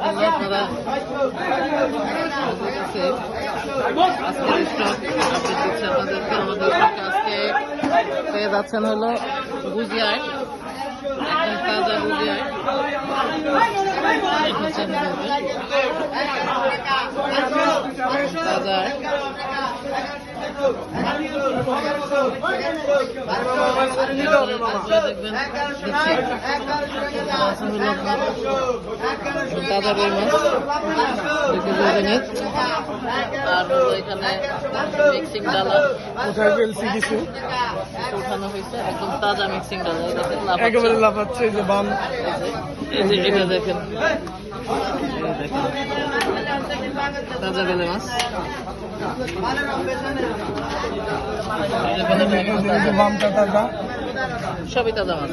জন্য আপনারা আজকের স্টক আপডেট দিচ্ছে আপনাদেরকে। আমাদের আজকে পেয়ে যাচ্ছেন হলো গুজিয়ায়, একদম তাজা গুজিয়ায় তাজা দেখবেন তাজা রুই মাছ আর এখানে মিক্সিং ডালা উঠানো হয়েছে, একদম তাজা মিক্সিং ডালা একেবারে লাফাচ্ছে। এই যে বাম, এটা দেখেন তাজা বেলে মাছ, বামটা তাজা, সবই তাজা মাছ।